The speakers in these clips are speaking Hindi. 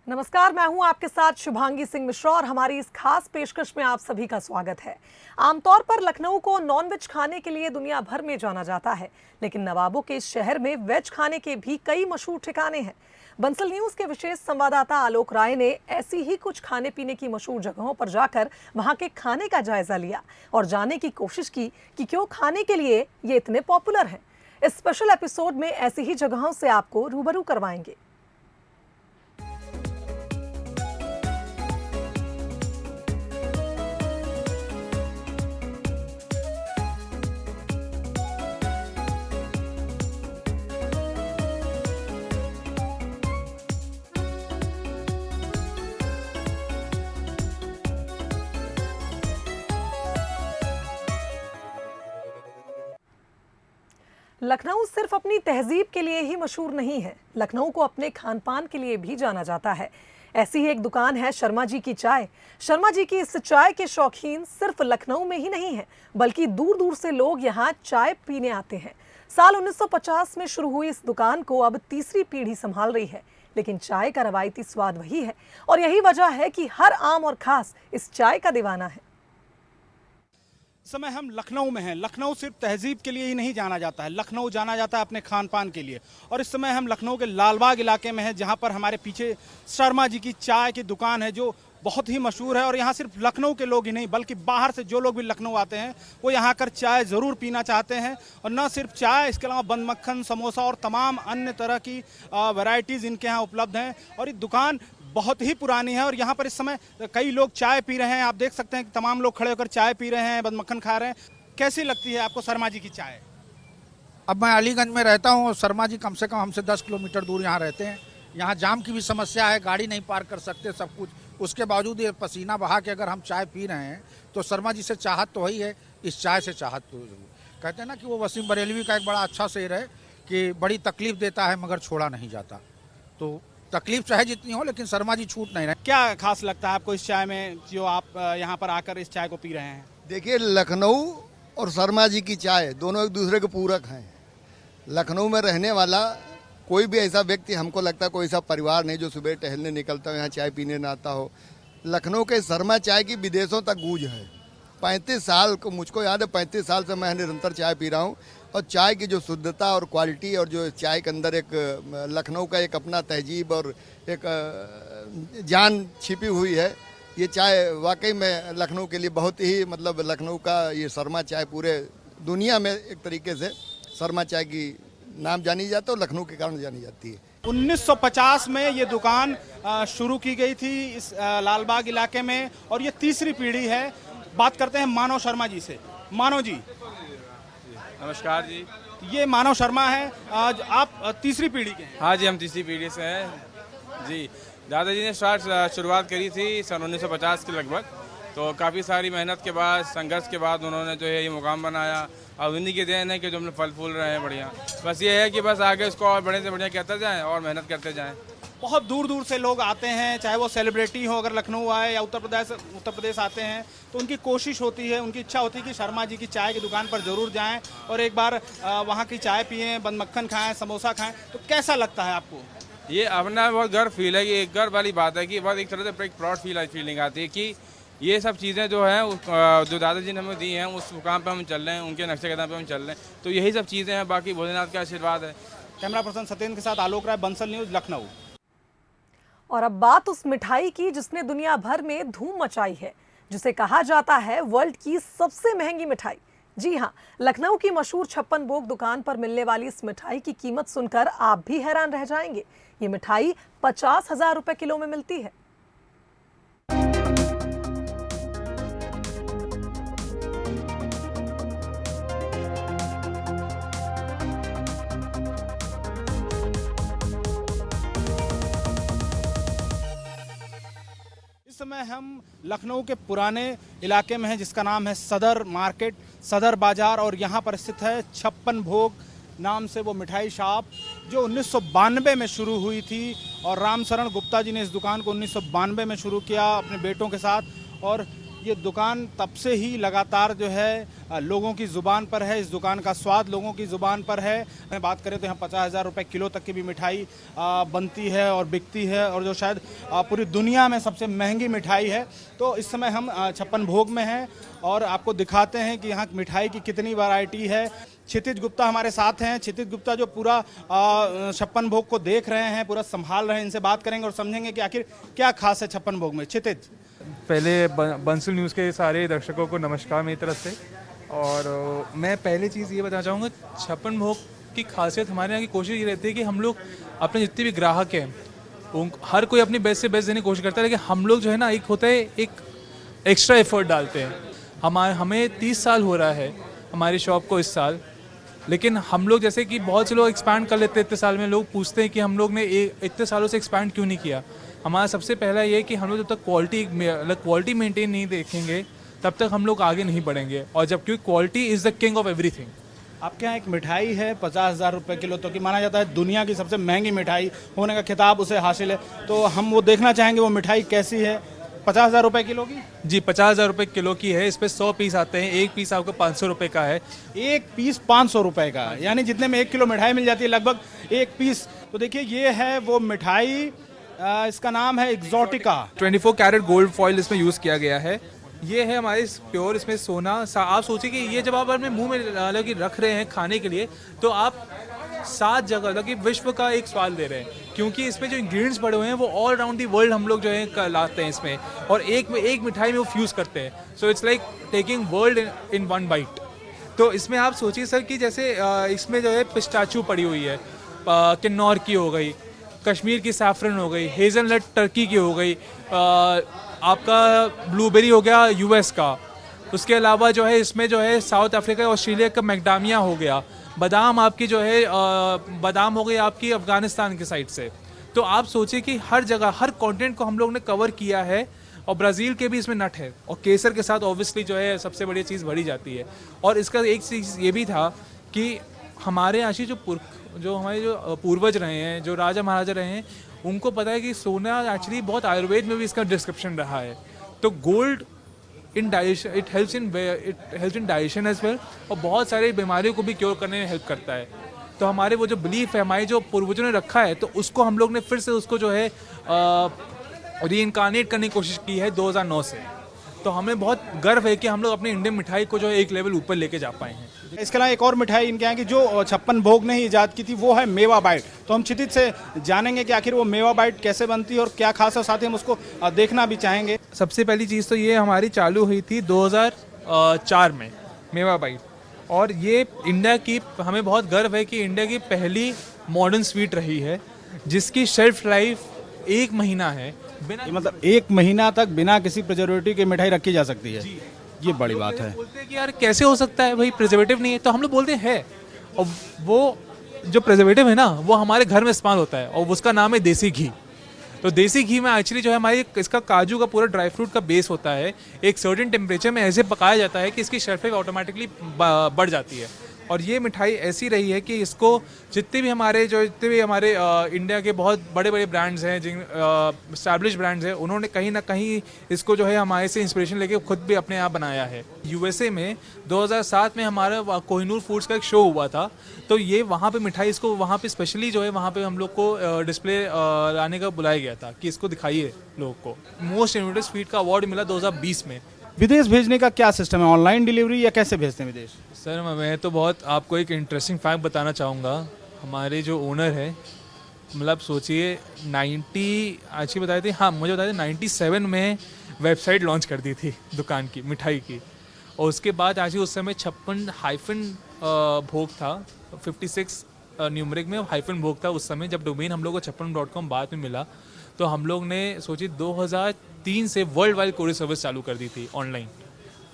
नमस्कार, मैं हूं आपके साथ शुभांगी सिंह मिश्रा और हमारी इस खास पेशकश में आप सभी का स्वागत है। आमतौर पर लखनऊ को नॉनवेज खाने के लिए दुनिया भर में जाना जाता है, लेकिन नवाबों के इस शहर में वेज खाने के भी कई मशहूर ठिकाने हैं। बंसल न्यूज के विशेष संवाददाता आलोक राय ने ऐसी ही कुछ खाने पीने की मशहूर जगहों पर जाकर वहां के खाने का जायजा लिया और जानने की कोशिश की कि क्यों खाने के लिए ये इतने पॉपुलर हैं। इस स्पेशल एपिसोड में ऐसी ही जगहों से आपको रूबरू करवाएंगे। लखनऊ सिर्फ अपनी तहजीब के लिए ही मशहूर नहीं है, लखनऊ को अपने खान पान के लिए भी जाना जाता है। ऐसी ही एक दुकान है शर्मा जी की चाय। शर्मा जी की इस चाय के शौकीन सिर्फ लखनऊ में ही नहीं है, बल्कि दूर दूर से लोग यहाँ चाय पीने आते हैं। साल 1950 में शुरू हुई इस दुकान को अब तीसरी पीढ़ी संभाल रही है, लेकिन चाय का रवायती स्वाद वही है और यही वजह है कि हर आम और खास इस चाय का दीवाना है। इस समय हम लखनऊ में हैं। लखनऊ सिर्फ तहजीब के लिए ही नहीं जाना जाता है, लखनऊ जाना जाता है अपने खान पान के लिए। और इस समय हम लखनऊ के लालबाग इलाके में हैं, जहां पर हमारे पीछे शर्मा जी की चाय की दुकान है, जो बहुत ही मशहूर है। और यहाँ सिर्फ लखनऊ के लोग ही नहीं, बल्कि बाहर से जो लोग भी लखनऊ आते हैं वो यहाँ आकर चाय ज़रूर पीना चाहते हैं। और न सिर्फ चाय, इसके अलावा बंद मक्खन, समोसा और तमाम अन्य तरह की वैरायटीज़ इनके यहाँ उपलब्ध हैं। और ये दुकान बहुत ही पुरानी है और यहाँ पर इस समय कई लोग चाय पी रहे हैं। आप देख सकते हैं कि तमाम लोग खड़े होकर चाय पी रहे हैं, बंद मक्खन खा रहे हैं। कैसी लगती है आपको शर्मा जी की चाय? अब मैं अलीगंज में रहता हूँ, शर्मा जी कम से कम हमसे 10 किलोमीटर दूर यहाँ रहते हैं। यहाँ जाम की भी समस्या है, गाड़ी नहीं पार्क कर सकते, सब कुछ। उसके बावजूद ये पसीना बहा के अगर हम चाय पी रहे हैं तो शर्मा जी से चाहत तो वही है, इस चाय से चाहत तो जरूर। कहते हैं ना कि वो वसीम बरेलवी का एक बड़ा अच्छा शेर है कि बड़ी तकलीफ देता है मगर छोड़ा नहीं जाता। तो तकलीफ चाहे जितनी हो, लेकिन शर्मा जी छूट नहीं रहे। क्या खास लगता है आपको इस चाय में, जो आप यहाँ पर आकर इस चाय को पी रहे हैं? देखिए, लखनऊ और शर्मा जी की चाय दोनों एक दूसरे के पूरक हैं। लखनऊ में रहने वाला कोई भी ऐसा व्यक्ति, हमको लगता है कोई ऐसा परिवार नहीं जो सुबह टहलने निकलता हो यहाँ चाय पीने ना आता हो। लखनऊ के शर्मा चाय की विदेशों तक गूंज है। 35 साल को मुझको याद है, 35 साल से मैं निरंतर चाय पी रहा हूँ। और चाय की जो शुद्धता और क्वालिटी और जो चाय के अंदर एक लखनऊ का एक अपना तहजीब और एक जान छिपी हुई है, ये चाय वाकई में लखनऊ के लिए बहुत ही, मतलब लखनऊ का ये शर्मा चाय पूरे दुनिया में एक तरीके से शर्मा चाय की नाम जानी जाती है और लखनऊ के कारण जानी जाती है। 1950 में ये दुकान शुरू की गई थी इस लालबाग इलाके में और ये तीसरी पीढ़ी है। बात करते हैं मानव शर्मा जी से। मानव जी, नमस्कार जी। ये मानव शर्मा है, आज आप तीसरी पीढ़ी के हैं? हाँ जी, हम तीसरी पीढ़ी से हैं जी। दादाजी ने शुरुआत करी थी सन 1950 के लगभग। तो काफ़ी सारी मेहनत के बाद, संघर्ष के बाद उन्होंने जो है ये मुकाम बनाया। अब उन्हीं की देन है कि जो हम फल फूल रहे हैं बढ़िया। बस ये है कि बस आगे इसको और बड़े से बढ़िया कहते जाएँ और मेहनत करते जाएँ। बहुत दूर दूर से लोग आते हैं, चाहे वो सेलिब्रिटी हो, अगर लखनऊ आए या उत्तर प्रदेश आते हैं तो उनकी कोशिश होती है, उनकी इच्छा होती है कि शर्मा जी की चाय की दुकान पर ज़रूर जाएं और एक बार वहाँ की चाय पिएं, बंद मक्खन खाएं, समोसा खाएं। तो कैसा लगता है आपको? ये अपना बहुत गर्व फील है, कि एक गर्व वाली बात है कि बहुत एक तरह से एक प्राउड फीलिंग आती है कि ये सब चीज़ें जो हैं जो दादाजी ने हमें दी हैं, उस मुकाम पर हम चल रहे हैं, उनके नक्शे कदम पर हम चल रहे हैं। तो यही सब चीज़ें हैं, बाकी भोलेनाथ का आशीर्वाद है। कैमरा पर्सन सत्येंद्र के साथ आलोक राय, बंसल न्यूज़, लखनऊ। और अब बात उस मिठाई की जिसने दुनिया भर में धूम मचाई है, जिसे कहा जाता है वर्ल्ड की सबसे महंगी मिठाई। जी हाँ, लखनऊ की मशहूर 56 भोग दुकान पर मिलने वाली इस मिठाई की कीमत सुनकर आप भी हैरान रह जाएंगे। ये मिठाई 50,000 रुपए किलो में मिलती है। इस समय हम लखनऊ के पुराने इलाके में हैं, जिसका नाम है सदर मार्केट, सदर बाजार। और यहाँ पर स्थित है 56 भोग नाम से वो मिठाई शॉप, जो 1992 में शुरू हुई थी। और रामशरण गुप्ता जी ने इस दुकान को 1992 में शुरू किया अपने बेटों के साथ। और ये दुकान तब से ही लगातार जो है लोगों की ज़ुबान पर है, इस दुकान का स्वाद लोगों की ज़ुबान पर है। मैं बात करें तो यहाँ 50,000 रुपये किलो तक की भी मिठाई बनती है और बिकती है, और जो शायद पूरी दुनिया में सबसे महंगी मिठाई है। तो इस समय हम छप्पन भोग में हैं और आपको दिखाते हैं कि यहाँ मिठाई की कितनी वैरायटी है। क्षितिज गुप्ता हमारे साथ हैं। क्षितिज गुप्ता जो पूरा छप्पन भोग को देख रहे हैं, पूरा संभाल रहे हैं, इनसे बात करेंगे और समझेंगे कि आखिर क्या खास है छप्पन भोग में। क्षितिज, पहले बंसल न्यूज़ के सारे दर्शकों को नमस्कार मेरी तरफ से। और मैं पहले चीज़ ये बताना चाहूँगा, छप्पन भोग की खासियत हमारे यहाँ की कोशिश ये रहती है कि हम लोग अपने जितने भी ग्राहक हैं हर कोई अपनी बेस्ट से बेस्ट देने की कोशिश करता है, लेकिन हम लोग जो है ना एक होता है एक एक्स्ट्रा एफर्ट डालते हैं। हमें 30 साल हो रहा है हमारी शॉप को इस साल, लेकिन हम लोग जैसे कि बहुत से लोग एक्सपैंड कर लेते हैं इतने साल में, लोग पूछते हैं कि हम लोग ने इतने सालों से एक्सपैंड क्यों नहीं किया। हमारा सबसे पहला ये है कि हम लोग जब तक क्वालिटी मेंटेन नहीं देखेंगे तब तक हम लोग आगे नहीं बढ़ेंगे, और जब क्योंकि quality is the king of everything. आपके यहाँ एक मिठाई है 50,000 रुपये किलो, तो कि माना जाता है दुनिया की सबसे महंगी मिठाई होने का खिताब उसे हासिल है। तो हम वो देखना चाहेंगे वो मिठाई कैसी है। 50,000 रुपये किलो की? जी 50,000 रुपये किलो की है। इस पर 100 पीस आते हैं, एक पीस आपको 500 रुपये का है। एक पीस 500 रुपये का, यानी जितने में 1 किलो मिठाई मिल जाती है लगभग एक पीस। तो देखिए ये है वो मिठाई, इसका नाम है एक्सोटिका। 24 कैरेट गोल्ड फॉइल इसमें यूज़ किया गया है। ये है हमारे प्योर इसमें सोना। आप सोचिए कि ये जब आप अपने मुंह में रख रहे हैं खाने के लिए, तो आप 7 जगह मतलब कि विश्व का एक स्वाद ले रहे हैं, क्योंकि इसमें जो इंग्रेडिएंट्स पड़े हुए हैं वो ऑल अराउंड दी वर्ल्ड हम लोग जो है लाते हैं इसमें, और एक मिठाई में वो फ्यूज़ करते हैं। So it's like taking world in one byte. तो इसमें आप सोचिए सर कि जैसे इसमें जो है पिस्ताचू पड़ी हुई है, किन्नौर की हो गई, कश्मीर की सैफरन हो गई, हेज़लनट टर्की की हो गई, आपका ब्लूबेरी हो गया यूएस का, उसके अलावा जो है इसमें जो है साउथ अफ्रीका ऑस्ट्रेलिया का मैकडामिया हो गया, बादाम आपकी जो है बादाम हो गई आपकी अफ़गानिस्तान की साइड से। तो आप सोचिए कि हर जगह हर कॉन्टिनेंट को हम लोग ने कवर किया है, और ब्राज़ील के भी इसमें नट है, और केसर के साथ ऑब्वियसली जो है सबसे बड़ी चीज़ बढ़ी जाती है। और इसका एक चीज़ ये भी था कि हमारे यहाँ जो हमारे जो पूर्वज रहे हैं, जो राजा महाराजा रहे हैं, उनको पता है कि सोना एक्चुअली बहुत आयुर्वेद में भी इसका डिस्क्रिप्शन रहा है। तो gold in digestion it helps in digestion as well, और बहुत सारी बीमारियों को भी क्योर करने में हेल्प करता है। तो हमारे वो जो बिलीफ है, हमारे जो पूर्वजों ने रखा है, तो उसको हम लोग ने फिर से उसको जो है रीइनकार्नेट करने की कोशिश की है 2009 से। तो हमें बहुत गर्व है कि हम लोग अपने इंडियन मिठाई को जो है एक लेवल ऊपर लेके जा पाए हैं। इसके अलावा एक और मिठाई इनके यहाँ की जो छप्पन भोग ने ही ईजाद की थी, वो है मेवा बाइट। तो हम क्षितिज से जानेंगे कि आखिर वो मेवा बाइट कैसे बनती है और क्या खास है, साथ ही हम उसको देखना भी चाहेंगे। सबसे पहली चीज़ तो ये हमारी चालू हुई थी 2004 में मेवा बाइट, और ये इंडिया की, हमें बहुत गर्व है कि इंडिया की पहली मॉडर्न स्वीट रही है जिसकी शेल्फ लाइफ 1 महीना है। मतलब 1 महीना तक बिना किसी प्रिजर्वेटिव के मिठाई रखी जा सकती है। ये बड़ी बात है। बोलते हैं कि यार कैसे हो सकता है भाई, प्रिजर्वेटिव नहीं है, तो हम लोग बोलते हैं, और वो जो प्रिजर्वेटिव है ना वो हमारे घर में इस्तेमाल होता है, और उसका नाम है देसी घी। तो देसी घी में एक्चुअली जो है हमारी इसका काजू का पूरा ड्राई फ्रूट का बेस होता है, एक सर्टेन टेम्परेचर में ऐसे पकाया जाता है कि इसकी शेल्फ लाइफ ऑटोमेटिकली बढ़ जाती है। और ये मिठाई ऐसी रही है कि इसको जितने भी हमारे इंडिया के बहुत बड़े बड़े ब्रांड्स हैं, जिन एस्टैब्लिश ब्रांड्स हैं, उन्होंने कहीं ना कहीं इसको जो है हमारे से इंस्पिरेशन लेके खुद भी अपने आप बनाया है। यूएसए में 2007 में हमारा कोहिनूर फूड्स का एक शो हुआ था, तो ये वहाँ पे मिठाई इसको वहाँ पे स्पेशली जो है वहाँ पे हम लोग को डिस्प्ले लाने का बुलाया गया था कि इसको दिखाइए लोगों को। मोस्ट इनोवेटिव स्वीट का अवार्ड मिला 2020 में। विदेश भेजने का क्या सिस्टम है, ऑनलाइन डिलीवरी या कैसे भेजते हैं विदेश? सर मैं तो बहुत आपको एक इंटरेस्टिंग फैक्ट बताना चाहूँगा। हमारे जो ओनर है, मतलब सोचिए 90 बताए थे, हाँ मुझे बताए थे 97 में वेबसाइट लॉन्च कर दी थी दुकान की मिठाई की, और उसके बाद उस समय 56 भोग था, 56 न्यूमरिक में हाइफन भोग था उस समय, जब डोमेन हम लोग को 56.com बाद में मिला। तो हम लोग ने सोची 2003 से वर्ल्ड वाइड कोरियर सर्विस चालू कर दी थी ऑनलाइन।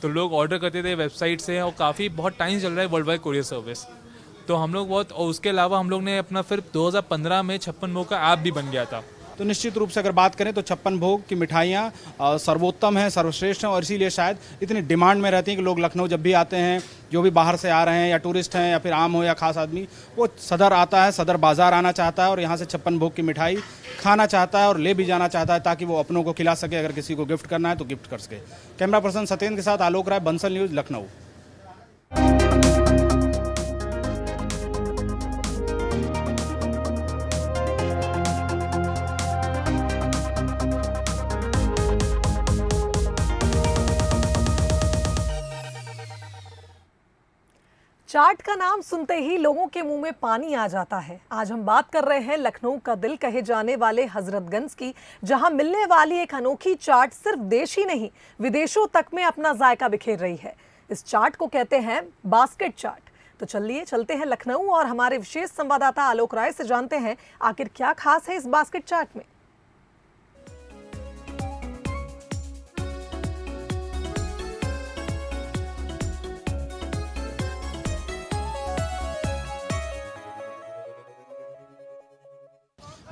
तो लोग ऑर्डर करते थे वेबसाइट से, और काफ़ी बहुत टाइम चल रहा है वर्ल्ड वाइड कोरियर सर्विस। तो हम लोग बहुत, और उसके अलावा हम लोग ने अपना फिर 2015 में 56 भोग का ऐप भी बन गया था। तो निश्चित रूप से अगर बात करें तो 56 भोग की मिठाइयाँ सर्वोत्तम हैं, सर्वश्रेष्ठ हैं, और इसीलिए शायद इतनी डिमांड में रहती हैं कि लोग लखनऊ जब भी आते हैं जो भी बाहर से आ रहे हैं या टूरिस्ट हैं या फिर आम हो या खास आदमी, वो सदर आता है, सदर बाज़ार आना चाहता है और यहाँ से 56 भोग की मिठाई खाना चाहता है और ले भी जाना चाहता है ताकि वो अपनों को खिला सके, अगर किसी को गिफ्ट करना है तो गिफ्ट कर सके। कैमरा पर्सन सत्येंद्र के साथ आलोक राय, बंसल न्यूज़, लखनऊ। चाट का नाम सुनते ही लोगों के मुंह में पानी आ जाता है। आज हम बात कर रहे हैं लखनऊ का दिल कहे जाने वाले हजरतगंज की, जहां मिलने वाली एक अनोखी चाट सिर्फ देश ही नहीं विदेशों तक में अपना जायका बिखेर रही है। इस चाट को कहते हैं बास्केट चाट। तो चलिए चलते हैं लखनऊ और हमारे विशेष संवाददाता आलोक राय से जानते हैं आखिर क्या खास है इस बास्केट चाट में।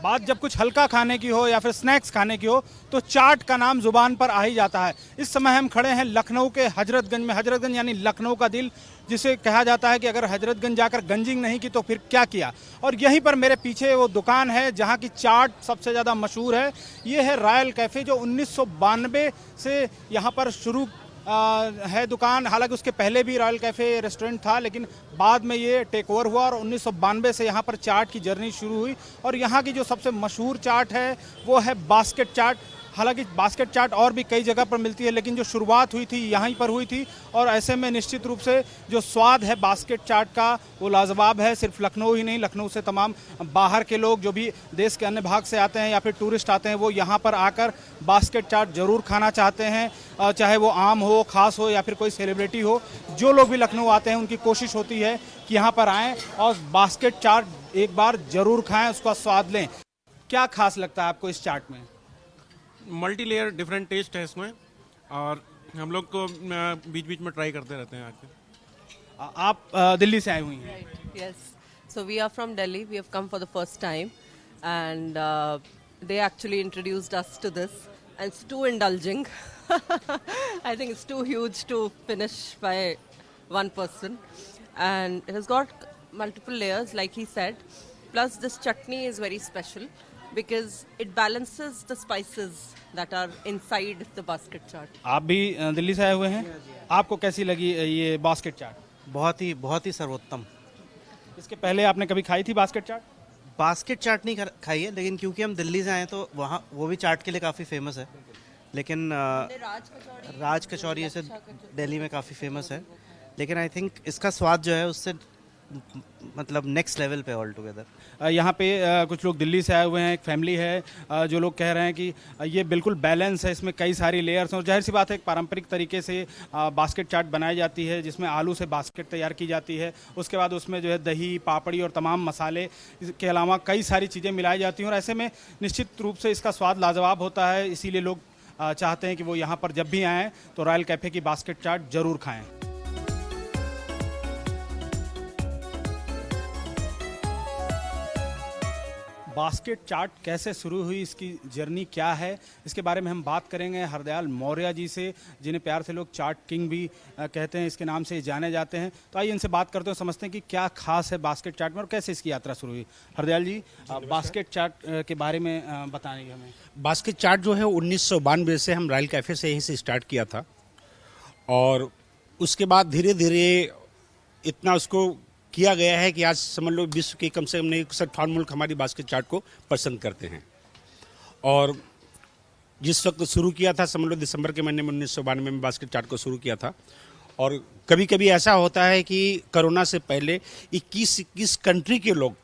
बात जब कुछ हल्का खाने की हो या फिर स्नैक्स खाने की हो तो चाट का नाम जुबान पर आ ही जाता है। इस समय हम खड़े हैं लखनऊ के हजरतगंज में। हजरतगंज यानी लखनऊ का दिल, जिसे कहा जाता है कि अगर हजरतगंज जाकर गंजिंग नहीं की तो फिर क्या किया। और यहीं पर मेरे पीछे वो दुकान है जहां की चाट सबसे ज़्यादा मशहूर है। ये है रॉयल कैफ़े, जो 1992 से यहाँ पर शुरू है दुकान। हालांकि उसके पहले भी रॉयल कैफ़े रेस्टोरेंट था, लेकिन बाद में ये टेक ओवर हुआ और 1992 से यहाँ पर चाट की जर्नी शुरू हुई। और यहाँ की जो सबसे मशहूर चाट है वो है बास्केट चाट। हालांकि बास्केट चाट और भी कई जगह पर मिलती है, लेकिन जो शुरुआत हुई थी यहीं पर हुई थी। और ऐसे में निश्चित रूप से जो स्वाद है बास्केट चाट का वो लाजवाब है। सिर्फ लखनऊ ही नहीं, लखनऊ से तमाम बाहर के लोग जो भी देश के अन्य भाग से आते हैं या फिर टूरिस्ट आते हैं, वो यहाँ पर आकर बास्केट चाट ज़रूर खाना चाहते हैं। चाहे वो आम हो, खास हो या फिर कोई सेलिब्रिटी हो, जो लोग भी लखनऊ आते हैं उनकी कोशिश होती है कि यहाँ पर आएँ और बास्केट चाट एक बार ज़रूर खाएँ, उसका स्वाद लें। क्या खास लगता है आपको इस चाट में? मल्टी लेयर डिफरेंट टेस्ट है इसमें, और हम लोग को बीच बीच में ट्राई करते रहते हैं आके। आप दिल्ली से आए हुई हैं? Right. Yes. So we are from Delhi. We have come for the first time, and they actually introduced us to this, and it's too indulging. I think it's too huge to finish by one person, and it has got multiple layers, like he said. Plus, this chutney is very special because it balances the spices that are inside the basket chaat. आप भी दिल्ली से आए हुए हैं? आपको कैसी लगी ये बास्केट चाट? बहुत ही सर्वोत्तम। इसके पहले आपने कभी खाई थी बास्केट चाट? बास्केट चाट नहीं खाई है, लेकिन क्योंकि हम दिल्ली से आए तो वहाँ वो भी चाट के लिए काफ़ी फेमस है। लेकिन राज कचौरी ऐसे दिल्ली में काफ़ी फेमस है, लेकिन आई थिंक इसका स्वाद जो है उससे मतलब नेक्स्ट लेवल पे ऑल टुगेदर। यहाँ पे कुछ लोग दिल्ली से आए हुए हैं, एक फैमिली है जो लोग कह रहे हैं कि ये बिल्कुल बैलेंस है, इसमें कई सारी लेयर्स हैं। और जाहिर सी बात है एक पारंपरिक तरीके से बास्केट चाट बनाई जाती है, जिसमें आलू से बास्केट तैयार की जाती है। उसके बाद उसमें जो है दही, पापड़ी और तमाम मसाले के अलावा कई सारी चीज़ें मिलाई जाती हैं। और ऐसे में निश्चित रूप से इसका स्वाद लाजवाब होता है। इसीलिए लोग चाहते हैं कि वो यहाँ पर जब भी आएँ तो रॉयल कैफ़े की बास्केट चाट ज़रूर खाएँ। बास्केट चाट कैसे शुरू हुई, इसकी जर्नी क्या है, इसके बारे में हम बात करेंगे हरदयाल मौर्य जी से, जिन्हें प्यार से लोग चाट किंग भी कहते हैं, इसके नाम से जाने जाते हैं। तो आइए इनसे बात करते हैं, समझते हैं कि क्या खास है बास्केट चाट में और कैसे इसकी यात्रा शुरू हुई। हरदयाल जी, बास्केट चाट के बारे में बताएंगे हमें। बास्केट चाट जो है 1992 से हम रॉयल कैफ़े से यहीं से स्टार्ट किया था, और उसके बाद धीरे धीरे इतना उसको किया गया है कि आज समझ लो विश्व के कम से कम नहीं 60 मुल्क हमारी बास्केट चाट को पसंद करते हैं। और जिस वक्त शुरू किया था, समझ लो दिसंबर के महीने में 1992 में बास्केट चाट को शुरू किया था। और कभी कभी ऐसा होता है कि कोरोना से पहले 21 कंट्री के लोग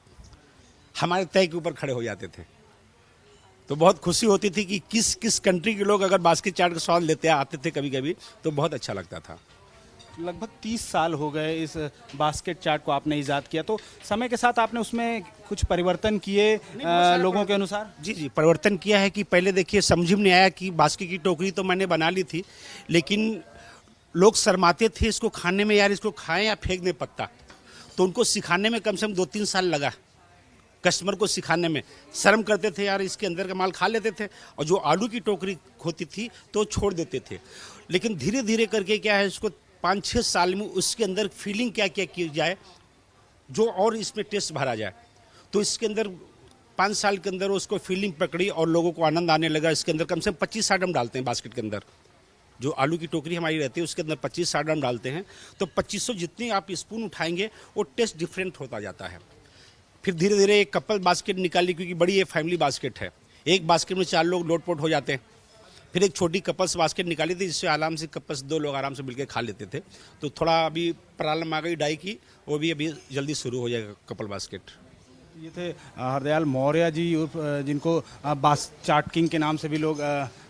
हमारे तय के ऊपर खड़े हो जाते थे। तो बहुत खुशी होती थी कि किस कंट्री के लोग अगर बास्केट चाट का स्वाद लेते आते थे कभी कभी, तो बहुत अच्छा लगता था। लगभग 30 साल हो गए इस बास्केट चाट को आपने ईजाद किया, तो समय के साथ आपने उसमें कुछ परिवर्तन किए लोगों के अनुसार? जी, परिवर्तन किया है कि पहले देखिए समझ में नहीं आया कि बास्केट की टोकरी तो मैंने बना ली थी, लेकिन लोग शर्माते थे इसको खाने में, यार इसको खाएं या फेंक दें पत्ता। तो उनको सिखाने में कम से कम 2-3 साल लगा। कस्टमर को सिखाने में शर्म करते थे, यार इसके अंदर का माल खा लेते थे, और जो आलू की टोकरी होती थी तो छोड़ देते थे। लेकिन धीरे धीरे करके क्या है, इसको 5-6 साल में उसके अंदर फीलिंग क्या क्या की जाए जो और इसमें टेस्ट भरा जाए। तो इसके अंदर 5 साल के अंदर उसको फीलिंग पकड़ी और लोगों को आनंद आने लगा। इसके अंदर कम से कम 25-60 हम डालते हैं बास्केट के अंदर। जो आलू की टोकरी हमारी रहती है उसके अंदर 25-60 हम डालते हैं। तो 2500 जितनी आप स्पून उठाएंगे वो टेस्ट डिफरेंट होता जाता है। फिर धीरे धीरे एक कपल बास्केट निकाली, क्योंकि बड़ी ये फैमिली बास्केट है। एक बास्केट में 4 लोग लोटपोट हो जाते हैं। फिर एक छोटी कपल्स बास्केट निकाली थी जिससे आराम से कपल्स 2 लोग आराम से मिलकर खा लेते थे। तो थोड़ा अभी प्रॉब्लम आ गई डाई की, वो भी अभी जल्दी शुरू हो जाएगा कपल बास्केट। ये थे हरदयाल मौर्य जी, जिनको बास चाट किंग के नाम से भी लोग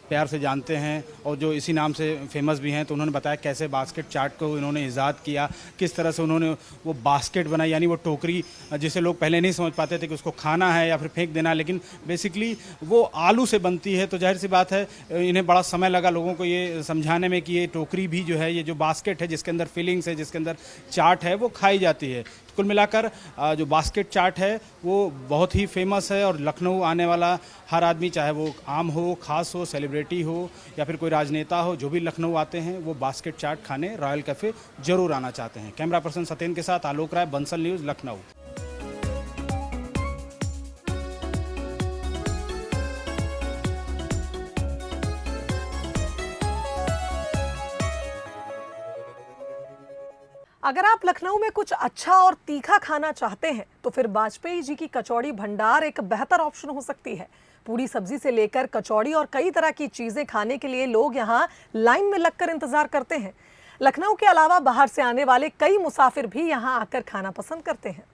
प्यार से जानते हैं और जो इसी नाम से फेमस भी हैं। तो उन्होंने बताया कैसे बास्केट चाट को इन्होंने ईजाद किया, किस तरह से उन्होंने वो बास्केट बनाई, यानी वो टोकरी जिसे लोग पहले नहीं समझ पाते थे कि उसको खाना है या फिर फेंक देना है, लेकिन बेसिकली वो आलू से बनती है। तो जाहिर सी बात है इन्हें बड़ा समय लगा लोगों को ये समझाने में कि ये टोकरी भी जो है, ये जो बास्केट है जिसके अंदर फीलिंग्स है, जिसके अंदर चाट है, वो खाई जाती है। कुल मिलाकर जो बास्केट चाट है वो बहुत ही फेमस है और लखनऊ आने वाला हर आदमी, चाहे वो आम हो, खास हो, सेलिब्रिटी हो या फिर कोई राजनेता हो, जो भी लखनऊ आते हैं वो बास्केट चाट खाने रॉयल कैफ़े जरूर आना चाहते हैं। कैमरा पर्सन सत्येन के साथ आलोक राय, बंसल न्यूज़, लखनऊ। अगर आप लखनऊ में कुछ अच्छा और तीखा खाना चाहते हैं तो फिर वाजपेयी जी की कचौड़ी भंडार एक बेहतर ऑप्शन हो सकती है। पूरी सब्जी से लेकर कचौड़ी और कई तरह की चीजें खाने के लिए लोग यहां लाइन में लगकर इंतजार करते हैं। लखनऊ के अलावा बाहर से आने वाले कई मुसाफिर भी यहां आकर खाना पसंद करते हैं।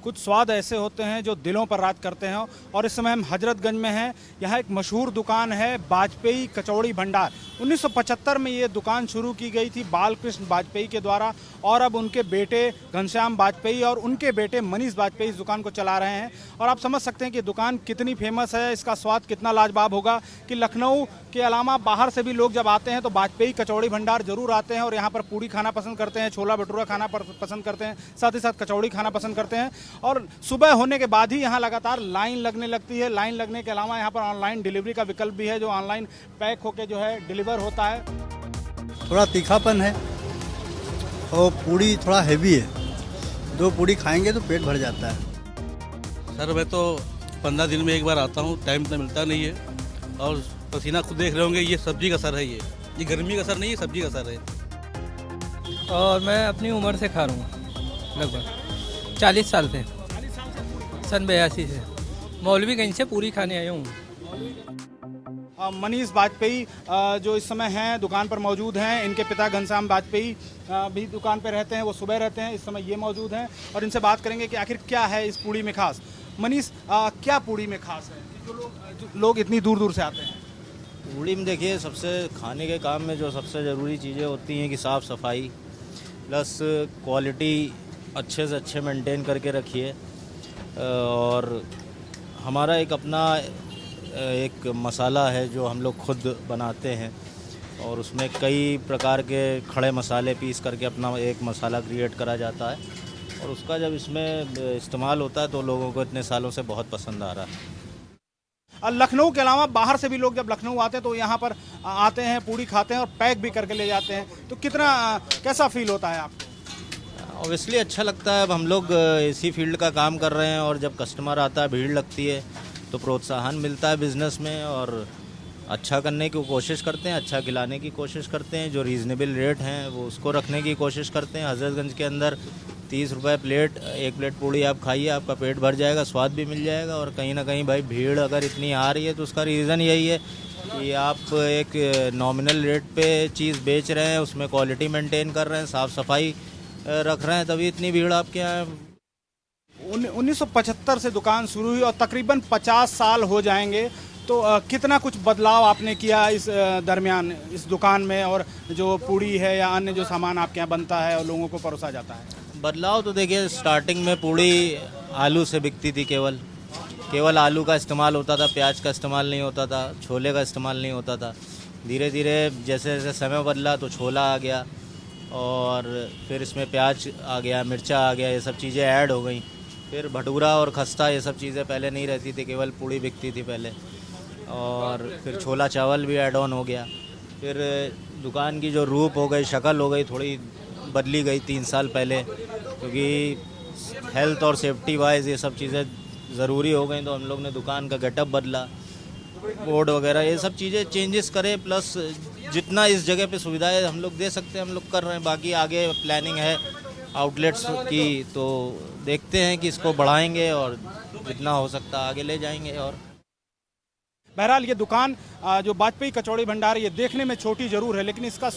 कुछ स्वाद ऐसे होते हैं जो दिलों पर राज करते हैं। और इस समय हम हजरतगंज में हैं। यहाँ एक मशहूर दुकान है वाजपेयी कचौड़ी भंडार। 1975 में ये दुकान शुरू की गई थी बालकृष्ण वाजपेयी के द्वारा, और अब उनके बेटे घनश्याम वाजपेयी और उनके बेटे मनीष वाजपेयी इस दुकान को चला रहे हैं। और आप समझ सकते हैं कि दुकान कितनी फेमस है, इसका स्वाद कितना लाजवाब होगा कि लखनऊ के अलावा बाहर से भी लोग जब आते हैं तो वाजपेयी कचौड़ी भंडार जरूर आते हैं और यहाँ पर पूड़ी खाना पसंद करते हैं, छोला भटूरा खाना पसंद करते हैं, साथ ही साथ कचौड़ी खाना पसंद करते हैं। और सुबह होने के बाद ही यहाँ लगातार लाइन लगने लगती है। लाइन लगने के अलावा यहाँ पर ऑनलाइन डिलीवरी का विकल्प भी है, जो ऑनलाइन पैक होके जो है डिलीवर होता है। थोड़ा तीखापन है और पूड़ी थोड़ा हैवी है। 2 पूड़ी खाएंगे तो पेट भर जाता है। सर मैं तो 15 दिन में एक बार आता हूँ, टाइम तो मिलता नहीं है। और पसीना खुद देख रहे होंगे, ये सब्जी का असर है, ये गर्मी का असर नहीं है, सब्जी का असर है। और मैं अपनी उम्र से खा रहा हूँ, लगभग 40 साल से, सन 82 से मौलवीगंज से पूरी खाने आया हूँ। मनीष वाजपेयी जो इस समय हैं दुकान पर मौजूद हैं। इनके पिता घनश्याम वाजपेयी भी दुकान पर रहते हैं, वो सुबह रहते हैं, इस समय ये मौजूद हैं और इनसे बात करेंगे कि आखिर क्या है इस पूड़ी में खास। मनीष, क्या पूड़ी में खास है जो लोग इतनी दूर दूर से आते हैं? पूड़ी में देखिए, सबसे खाने के काम में जो सबसे ज़रूरी चीज़ें होती हैं कि साफ़ सफाई प्लस क्वालिटी अच्छे से अच्छे मेंटेन करके रखिए। और हमारा एक अपना एक मसाला है जो हम लोग खुद बनाते हैं और उसमें कई प्रकार के खड़े मसाले पीस करके अपना एक मसाला क्रिएट करा जाता है और उसका जब इसमें इस्तेमाल होता है तो लोगों को इतने सालों से बहुत पसंद आ रहा है। लखनऊ के अलावा बाहर से भी लोग जब लखनऊ आते हैं तो यहाँ पर आते हैं, पूड़ी खाते हैं और पैक भी करके ले जाते हैं, तो कैसा फील होता है आपको? ऑब्वियसली अच्छा लगता है। अब हम लोग इसी फील्ड का काम कर रहे हैं और जब कस्टमर आता है, भीड़ लगती है तो प्रोत्साहन मिलता है बिज़नेस में और अच्छा करने की कोशिश करते हैं, अच्छा खिलाने की कोशिश करते हैं। जो रीज़नेबल रेट हैं वो उसको रखने की कोशिश करते हैं। हजरतगंज के अंदर 30 रुपये प्लेट, 1 प्लेट पूड़ी आप खाइए, आपका पेट भर जाएगा, स्वाद भी मिल जाएगा। और कहीं ना कहीं भाई भीड़ अगर इतनी आ रही है तो उसका रीज़न यही है कि आप एक नॉमिनल रेट पे चीज़ बेच रहे हैं, उसमें क्वालिटी मेंटेन कर रहे हैं, साफ़ सफाई रख रहे हैं, तभी इतनी भीड़ आपके यहाँ। 1975 से दुकान शुरू हुई और तकरीबन 50 साल हो जाएंगे, तो कितना कुछ बदलाव आपने किया इस दरमियान इस दुकान में, और जो पूड़ी है या अन्य जो सामान आपके यहाँ बनता है और लोगों को परोसा जाता है? बदलाव तो देखिए, स्टार्टिंग में पूड़ी आलू से बिकती थी, केवल आलू का इस्तेमाल होता था, प्याज का इस्तेमाल नहीं होता था, छोले का इस्तेमाल नहीं होता था। धीरे धीरे जैसे जैसे समय बदला तो छोला आ गया, और फिर इसमें प्याज आ गया, मिर्चा आ गया, ये सब चीज़ें ऐड हो गई। फिर भटूरा और खस्ता ये सब चीज़ें पहले नहीं रहती थी, केवल पूड़ी बिकती थी पहले। और फिर छोला चावल भी ऐड ऑन हो गया। फिर दुकान की जो रूप हो गई, शक्ल हो गई, थोड़ी बदली गई 3 साल पहले, क्योंकि हेल्थ और सेफ्टी वाइज ये सब चीज़ें ज़रूरी हो गई, तो हम लोग ने दुकान का गेटअप बदला, बोर्ड वगैरह ये सब चीज़ें चेंजेस करे, प्लस जितना इस जगह पे सुविधाएं हम लोग दे सकते हैं हम लोग कर रहे हैं। बाकी आगे प्लानिंग है आउटलेट्स की, तो देखते हैं कि इसको बढ़ाएंगे और जितना हो सकता आगे ले जाएंगे। और बहरहाल ये दुकान जो वाजपेयी कचौड़ी भंडार, ये देखने में छोटी जरूर है, लेकिन इसका